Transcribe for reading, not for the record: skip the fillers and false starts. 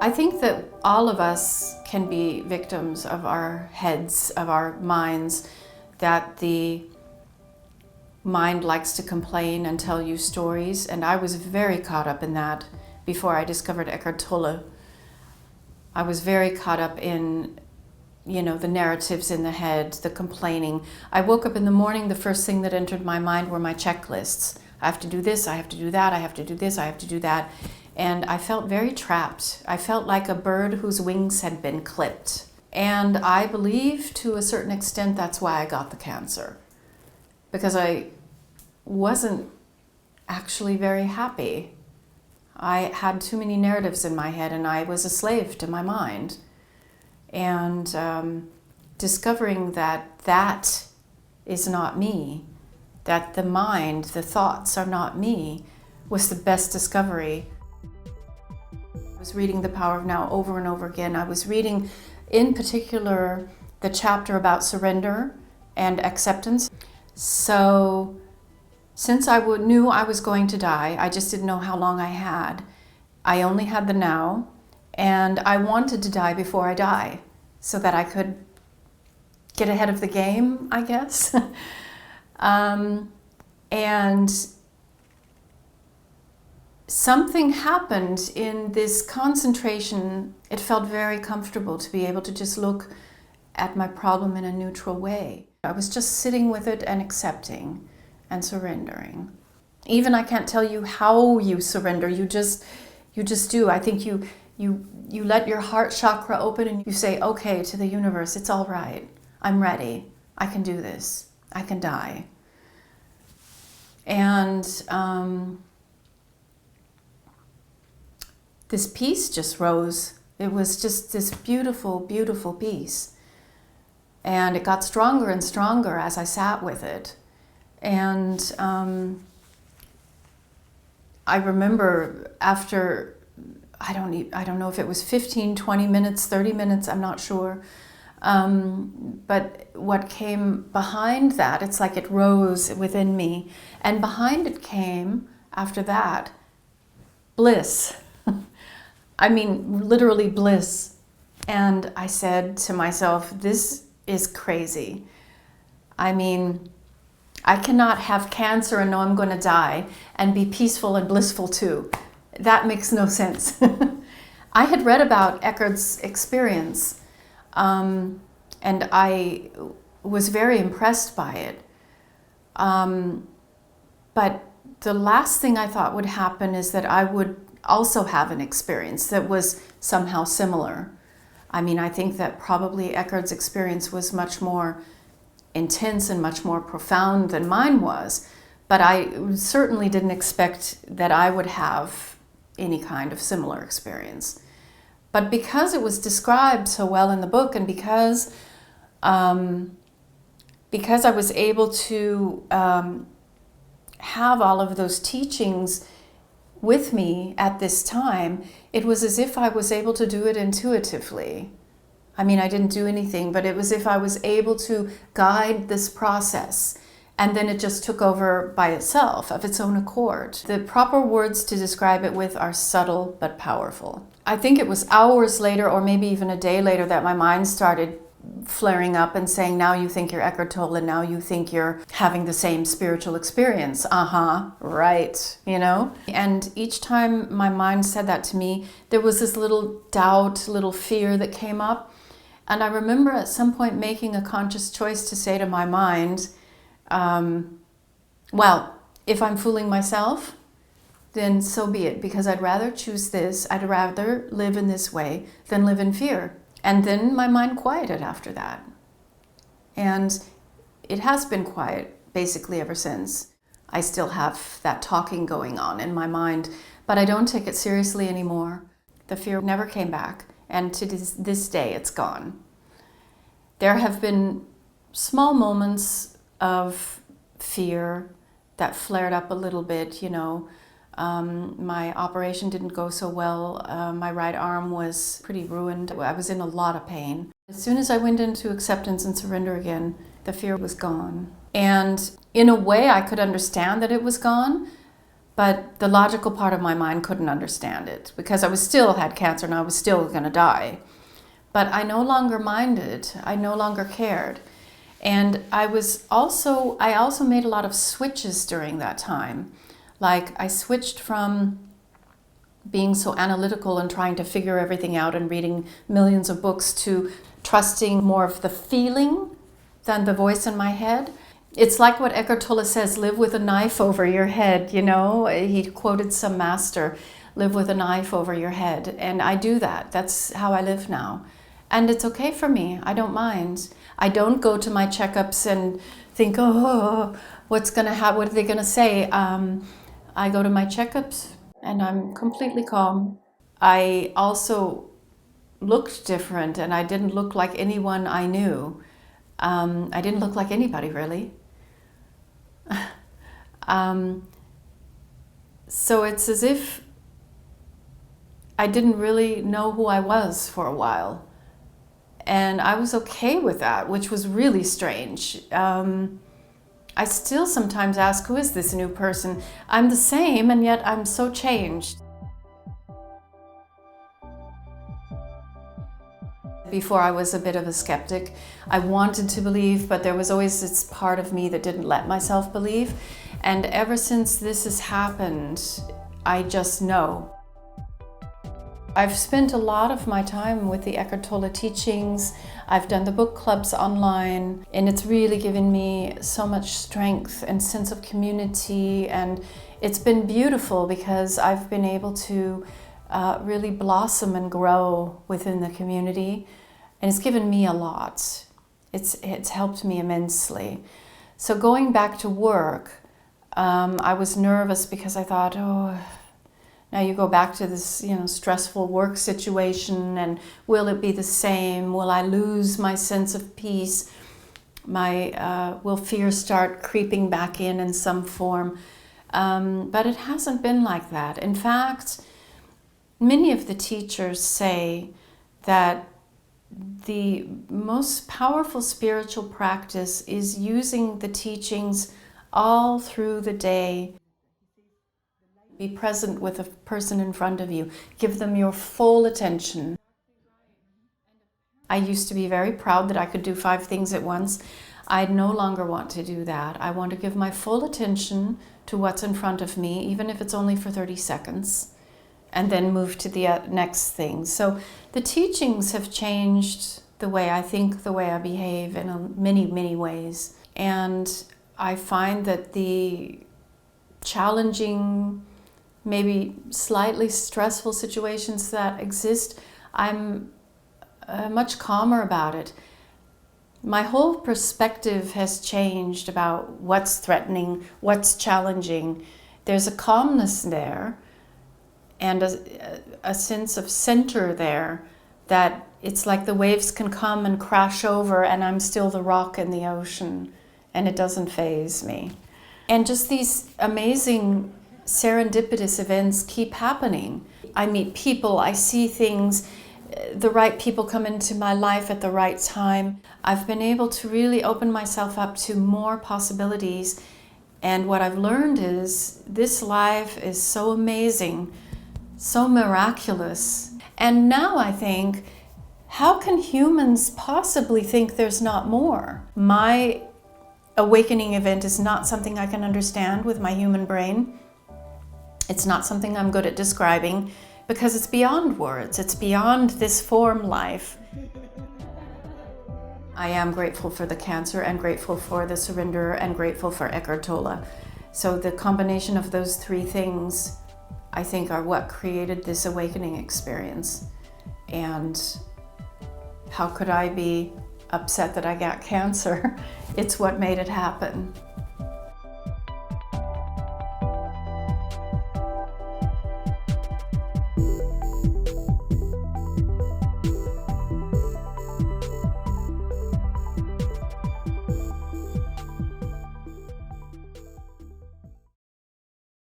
I think that all of us can be victims of our heads, of our minds, that the mind likes to complain and tell you stories, and I was very caught up in that before I discovered Eckhart Tolle. I was very caught up in, the narratives in the head, the complaining. I woke up in the morning, the first thing that entered my mind were my checklists. I have to do this, I have to do that, I have to do this, I have to do that. And I felt very trapped. I felt like a bird whose wings had been clipped. And I believe to a certain extent that's why I got the cancer. Because I wasn't actually very happy. I had too many narratives in my head and I was a slave to my mind. And discovering that that is not me, that the mind, the thoughts are not me, was the best discovery. I was reading The Power of Now over and over again. I was reading, in particular, the chapter about surrender and acceptance. So, since I knew I was going to die, I just didn't know how long I had. I only had the now, and I wanted to die before I die, so that I could get ahead of the game, I guess. And something happened in this concentration. It felt very comfortable to be able to just look at my problem in a neutral way. I was just sitting with it and accepting and surrendering. Even I can't tell you how you surrender. You just do. I think you let your heart chakra open and you say, okay, to the universe, it's all right. I'm ready. I can do this. I can die. And this peace just rose. It was just this beautiful, beautiful peace. And it got stronger and stronger as I sat with it. And I remember after, I don't know if it was 15, 20 minutes, 30 minutes, I'm not sure. But what came behind that, it's like it rose within me. And behind it came, after that, bliss. I mean, literally bliss. And I said to myself, this is crazy. I mean, I cannot have cancer and know I'm going to die and be peaceful and blissful too. That makes no sense. I had read about Eckhart's experience, and I was very impressed by it. But the last thing I thought would happen is that I would also have an experience that was somehow similar. I mean, I think that probably Eckhart's experience was much more intense and much more profound than mine was, but I certainly didn't expect that I would have any kind of similar experience. But because it was described so well in the book, and because I was able to have all of those teachings with me at this time, it was as if I was able to do it intuitively. I mean, I didn't do anything, but it was as if I was able to guide this process. And then it just took over by itself, of its own accord. The proper words to describe it with are subtle but powerful. I think it was hours later, or maybe even a day later, that my mind started flaring up and saying, now you think you're Eckhart Tolle, and now you think you're having the same spiritual experience. Right, And each time my mind said that to me, there was this little doubt, little fear that came up. And I remember at some point making a conscious choice to say to my mind, well, if I'm fooling myself, then so be it, because I'd rather choose this, I'd rather live in this way than live in fear. And then my mind quieted after that. And it has been quiet basically ever since. I still have that talking going on in my mind, but I don't take it seriously anymore. The fear never came back, and to this day it's gone. There have been small moments of fear that flared up a little bit, My operation didn't go so well. My right arm was pretty ruined. I was in a lot of pain. As soon as I went into acceptance and surrender again, the fear was gone. And in a way, I could understand that it was gone, But the logical part of my mind couldn't understand it because I was still had cancer and I was still going to die. But I no longer minded. I no longer cared. And I also made a lot of switches during that time. Like I switched from being so analytical and trying to figure everything out and reading millions of books to trusting more of the feeling than the voice in my head. It's like what Eckhart Tolle says, live with a knife over your head, you know? He quoted some master, live with a knife over your head. And I do that. That's how I live now. And it's okay for me. I don't mind. I don't go to my checkups and think, oh, what's going to happen? What are they going to say? I go to my checkups and I'm completely calm. I also looked different and I didn't look like anyone I knew. I didn't look like anybody, really. So it's as if I didn't really know who I was for a while. And I was okay with that, which was really strange. I still sometimes ask, who is this new person? I'm the same, and yet I'm so changed. Before I was a bit of a skeptic. I wanted to believe, but there was always this part of me that didn't let myself believe. And ever since this has happened, I just know. I've spent a lot of my time with the Eckhart Tolle teachings. I've done the book clubs online, and it's really given me so much strength and sense of community. And it's been beautiful because I've been able to really blossom and grow within the community. And it's given me a lot. It's helped me immensely. So going back to work, I was nervous because I thought, oh, now you go back to this, stressful work situation, and will it be the same? Will I lose my sense of peace? Will fear start creeping back in some form? But it hasn't been like that. In fact, many of the teachers say that the most powerful spiritual practice is using the teachings all through the day. Be present with the person in front of you. Give them your full attention. I used to be very proud that I could do 5 things at once. I no longer want to do that. I want to give my full attention to what's in front of me, even if it's only for 30 seconds. And then move to the next thing. So the teachings have changed the way I think, the way I behave in many, many ways. And I find that the challenging, maybe slightly stressful situations that exist, I'm much calmer about it. My whole perspective has changed about what's threatening, what's challenging. There's a calmness there. And a sense of center there, that it's like the waves can come and crash over and I'm still the rock in the ocean and it doesn't faze me. And just these amazing serendipitous events keep happening. I meet people, I see things, the right people come into my life at the right time. I've been able to really open myself up to more possibilities. And what I've learned is this life is so amazing, so miraculous. And now I think, how can humans possibly think there's not more? My awakening event is not something I can understand with my human brain. It's not something I'm good at describing because it's beyond words. It's beyond this form life. I am grateful for the cancer and grateful for the surrender and grateful for Eckhart Tolle. So the combination of those 3 things, I think, are what created this awakening experience. And how could I be upset that I got cancer? It's what made it happen.